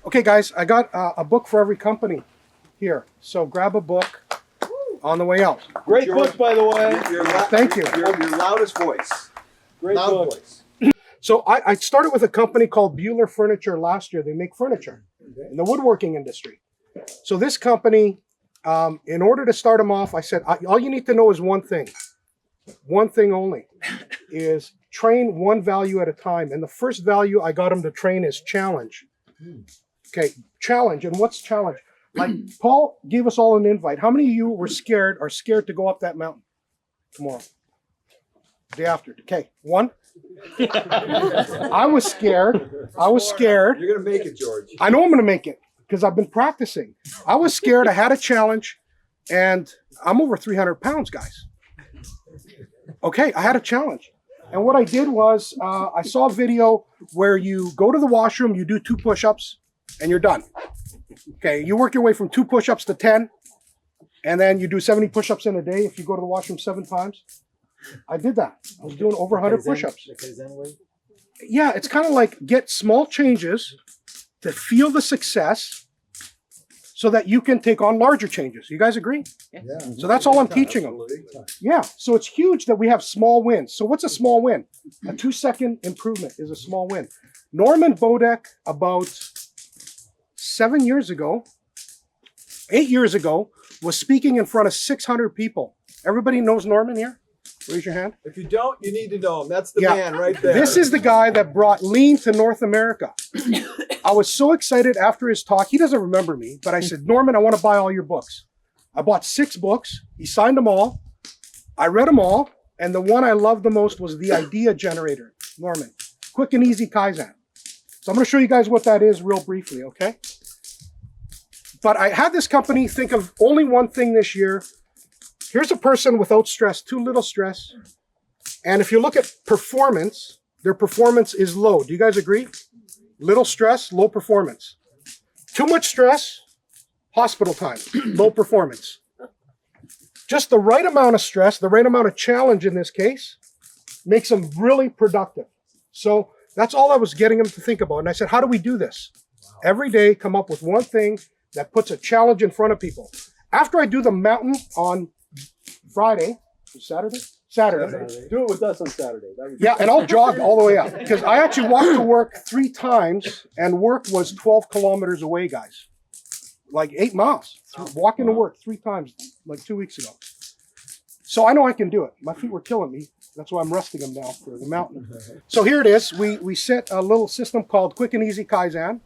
Okay, guys, I got a book for every company here. So grab a book on the way out. Great book, by the way. Thank you. Your loudest voice. Great Loud book. voice. So I started with a company called Bueller Furniture last year. They make furniture in the woodworking industry. So this company, in order to start them off, I said, all you need to know is one thing only, is train one value at a time. And the first value I got them to train is challenge. Okay, challenge. And what's challenge? Like Paul gave us all an invite. How many of you are scared to go up that mountain tomorrow? Day after. Okay, one. I was scared. You're going to make it, George. I know I'm going to make it because I've been practicing. I was scared. I had a challenge, and I'm over 300 pounds, guys. Okay, I had a challenge. And what I did was I saw a video where you go to the washroom, you do 2 push-ups, and you're done. Okay, you work your way from 2 push-ups to 10, and then you do 70 push-ups in a day if you go to the washroom 7 times. I did that. I was doing over 100 push-ups. Yeah, it's kind of like get small changes to feel the success so that you can take on larger changes. You guys agree? Yeah. So that's all I'm teaching them. Yeah, so it's huge that we have small wins. So what's a small win? A 2-second improvement is a small win. Norman Bodek, about 8 years ago, was speaking in front of 600 people. Everybody knows Norman here? Raise your hand. If you don't, you need to know him. That's the man right there. This is the guy that brought lean to North America. I was so excited after his talk. He doesn't remember me, but I said, Norman, I want to buy all your books. I bought 6 books. He signed them all. I read them all. And the one I loved the most was the idea generator, Norman. Quick and easy Kaizen. So I'm going to show you guys what that is real briefly, okay? But I had this company think of only one thing this year. Here's a person without stress, too little stress. And if you look at performance, their performance is low. Do you guys agree? Little stress, low performance. Too much stress, hospital time, low performance. Just the right amount of stress, the right amount of challenge in this case, makes them really productive. So that's all I was getting them to think about. And I said, how do we do this? Every day, come up with one thing that puts a challenge in front of people. After I do the mountain on Friday, Saturday. Do it with us on Saturday. Yeah, and I'll jog all the way up because I actually walked to work 3 times, and work was 12 kilometers away, guys. Like 8 miles. Walking to work 3 times, like 2 weeks ago. So I know I can do it. My feet were killing me. That's why I'm resting them now for the mountain. So here it is. We set a little system called Quick and Easy Kaizen.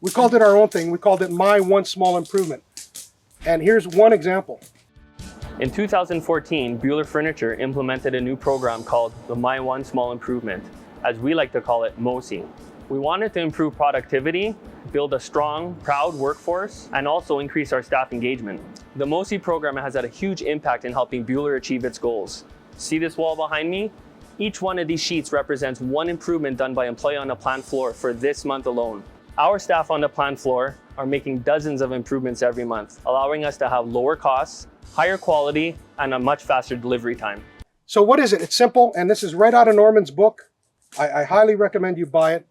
We called it our own thing. We called it My One Small Improvement. And here's one example. In 2014, Bueller Furniture implemented a new program called the My One Small Improvement, as we like to call it MOSI. We wanted to improve productivity, build a strong, proud workforce, and also increase our staff engagement. The MOSI program has had a huge impact in helping Bueller achieve its goals. See this wall behind me? Each one of these sheets represents one improvement done by an employee on the plant floor for this month alone. Our staff on the plant floor are making dozens of improvements every month, allowing us to have lower costs, higher quality, and a much faster delivery time. So what is it? It's simple, and this is right out of Norman's book. I highly recommend you buy it.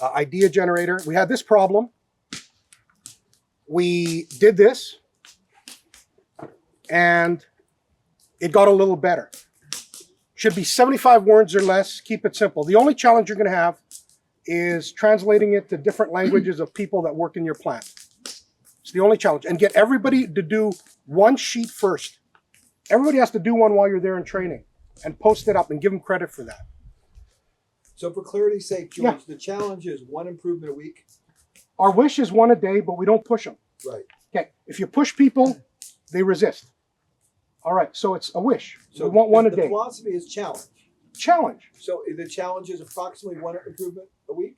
Idea generator. We had this problem. We did this, and it got a little better. Should be 75 words or less. Keep it simple. The only challenge you're going to have is translating it to different languages of people that work in your plant. It's the only challenge. And get everybody to do one sheet first. Everybody has to do one while you're there in training and post it up and give them credit for that. So for clarity's sake, George, the challenge is 1 improvement a week. Our wish is 1 a day, but we don't push them. Right. Okay. If you push people, they resist. All right. So it's a wish. So we want 1 a the day. philosophy is challenge. Challenge. So the challenge is approximately 1 improvement a week?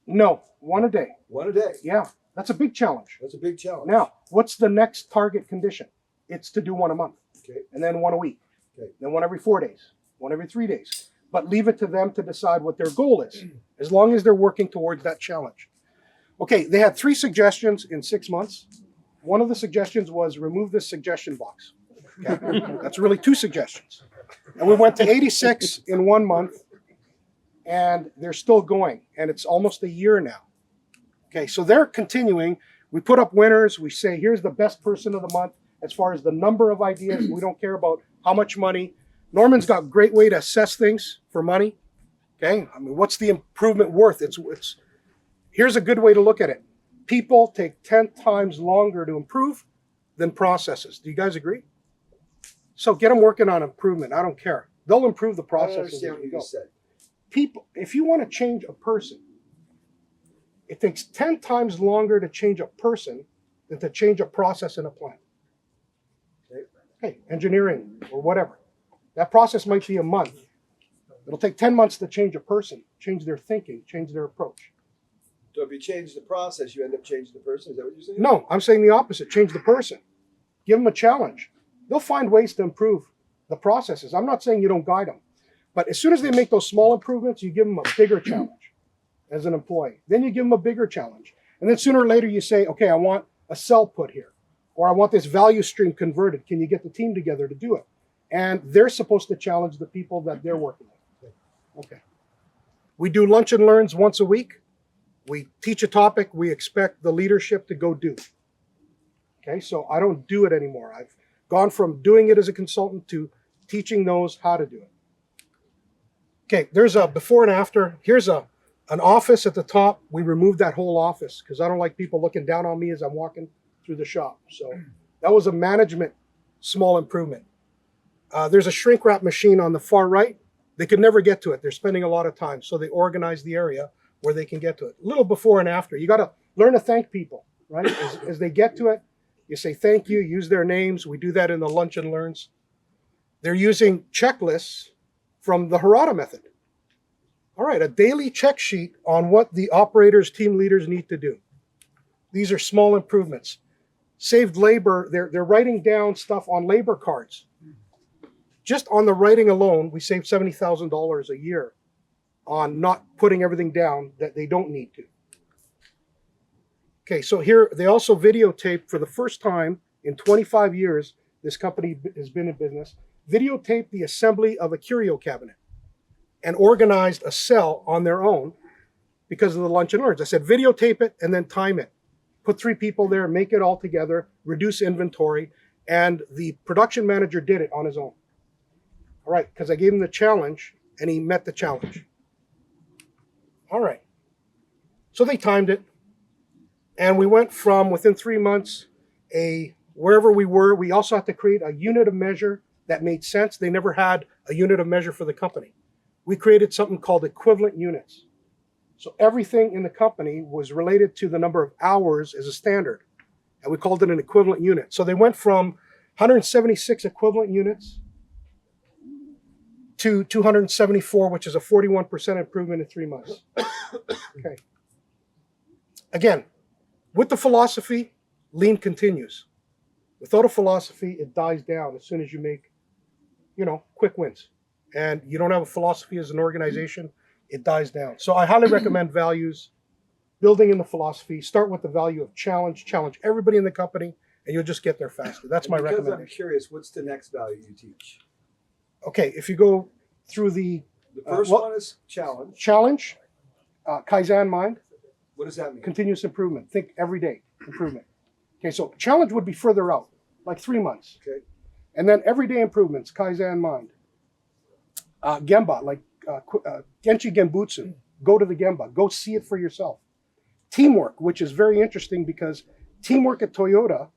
No. 1 a day. 1 a day. Yeah. That's a big challenge. That's a big challenge. Now, what's the next target condition? It's to do 1 a month. Okay. And then 1 a week. Okay. Then 1 every 4 days. 1 every 3 days. But leave it to them to decide what their goal is, as long as they're working towards that challenge. Okay, they had 3 suggestions in 6 months. One of the suggestions was remove this suggestion box. Okay? That's really 2 suggestions. And we went to 86 in 1 month, and they're still going, and it's almost a year now. Okay, so they're continuing. We put up winners. We say, here's the best person of the month as far as the number of ideas. We don't care about how much money. Norman's got a great way to assess things for money. Okay, I mean, what's the improvement worth? Here's a good way to look at it. People take 10 times longer to improve than processes. Do you guys agree? So get them working on improvement. I don't care. They'll improve the I don't process. understand what you just said. People, if you want to change a person, it takes 10 times longer to change a person than to change a process in a plant. Okay, engineering or whatever. That process might be a month. It'll take 10 months to change a person, change their thinking, change their approach. So if you change the process, you end up changing the person. Is that what you're saying? No, I'm saying the opposite. Change the person. Give them a challenge. They'll find ways to improve the processes. I'm not saying you don't guide them. But as soon as they make those small improvements, you give them a bigger challenge as an employee. Then you give them a bigger challenge. And then sooner or later you say, okay, I want a cell put here. Or I want this value stream converted. Can you get the team together to do it? And they're supposed to challenge the people that they're working with. Okay. We do lunch and learns once a week. We teach a topic. We expect the leadership to go do. Okay, so I don't do it anymore. I've gone from doing it as a consultant to teaching those how to do it. Okay, there's a before and after. Here's an office at the top. We removed that whole office because I don't like people looking down on me as I'm walking through the shop. So that was a management small improvement. There's a shrink wrap machine on the far right. They could never get to it. They're spending a lot of time. So they organized the area where they can get to it. A little before and after. You got to learn to thank people, right? As they get to it, you say thank you, use their names. We do that in the lunch and learns. They're using checklists from the HARADA method. All right, a daily check sheet on what the operators, team leaders need to do. These are small improvements. Saved labor, they're writing down stuff on labor cards. Just on the writing alone, we saved $70,000 a year on not putting everything down that they don't need to. Okay, so here they also videotaped for the first time in 25 years, this company has been in business, videotaped the assembly of a curio cabinet and organized a cell on their own because of the lunch and learns. I said, videotape it and then time it. Put 3 people there, make it all together, reduce inventory, and the production manager did it on his own. All right, because I gave him the challenge and he met the challenge. All right, so they timed it. And we went from within 3 months, wherever we were, we also had to create a unit of measure that made sense. They never had a unit of measure for the company. We created something called equivalent units. So everything in the company was related to the number of hours as a standard. And we called it an equivalent unit. So they went from 176 equivalent units to 274, which is a 41% improvement in 3 months. Okay. Again, with the philosophy, lean continues. Without a philosophy, it dies down as soon as you make, quick wins. And you don't have a philosophy as an organization, it dies down. So I highly recommend values, building in the philosophy. Start with the value of challenge everybody in the company, and you'll just get there faster. That's my recommendation. I'm curious, what's the next value you teach? Okay, if you go through the first one is challenge. Challenge, Kaizen mind. What does that mean? Continuous improvement. Think every day improvement. Okay, so challenge would be further out, like 3 months. Okay. And then everyday improvements, Kaizen mind. Gemba, like Genchi Genbutsu. Go to the Gemba. Go see it for yourself. Teamwork, which is very interesting because teamwork at Toyota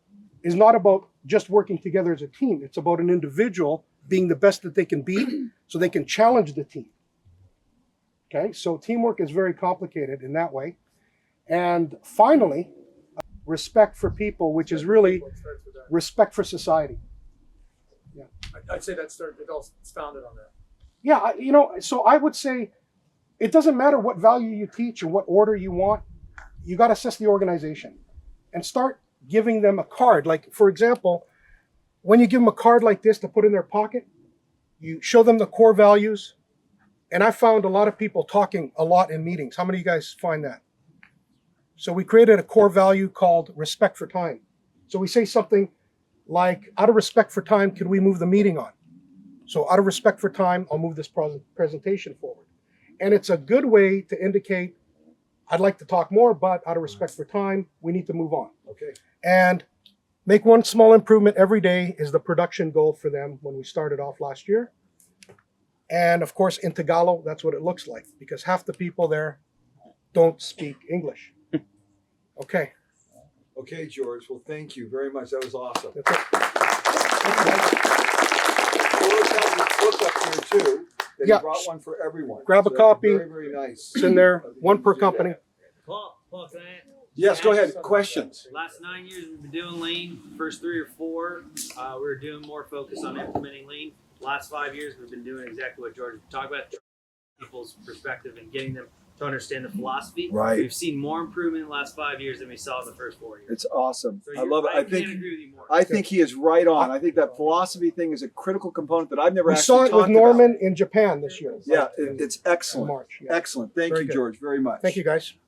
is not about just working together as a team. It's about an individual being the best that they can be so they can challenge the team. Okay, so teamwork is very complicated in that way. And finally, respect for people, which is really respect for society. Yeah, I'd say it's founded on that. Yeah, so I would say it doesn't matter what value you teach or what order you want. You got to assess the organization and start giving them a card. Like, for example, when you give them a card like this to put in their pocket, you show them the core values. And I found a lot of people talking a lot in meetings. How many of you guys find that? So we created a core value called respect for time. So we say something like, out of respect for time, can we move the meeting on? So out of respect for time, I'll move this presentation forward. And it's a good way to indicate I'd like to talk more, but out of respect for time, we need to move on. Okay. And make one small improvement every day is the production goal for them when we started off last year. And of course, in Tagalog, that's what it looks like because half the people there don't speak English. Okay, Okay, George. Well, thank you very much. That was awesome. that's it. George has his book up here too. That Yeah. He brought one for everyone. Grab a So copy. Very, very nice. It's in there, one per company. Paul, can I? Yes, go ahead. Questions. Last 9 years we've been doing lean. First 3 or 4, we were doing more focus on implementing lean. Last 5 years we've been doing exactly what George talked about, people's perspective and getting them to understand the philosophy. Right. We've seen more improvement in the last 5 years than we saw in the first 4 years. It's awesome. So I love it. I can't agree with you more. I think he is right on. I think that philosophy thing is a critical component that I've never We actually saw it with talked Norman in Japan this year. about. Yeah, it's In excellent. March. Yeah. Excellent. Thank Very you, good. George, very much. Thank you, guys.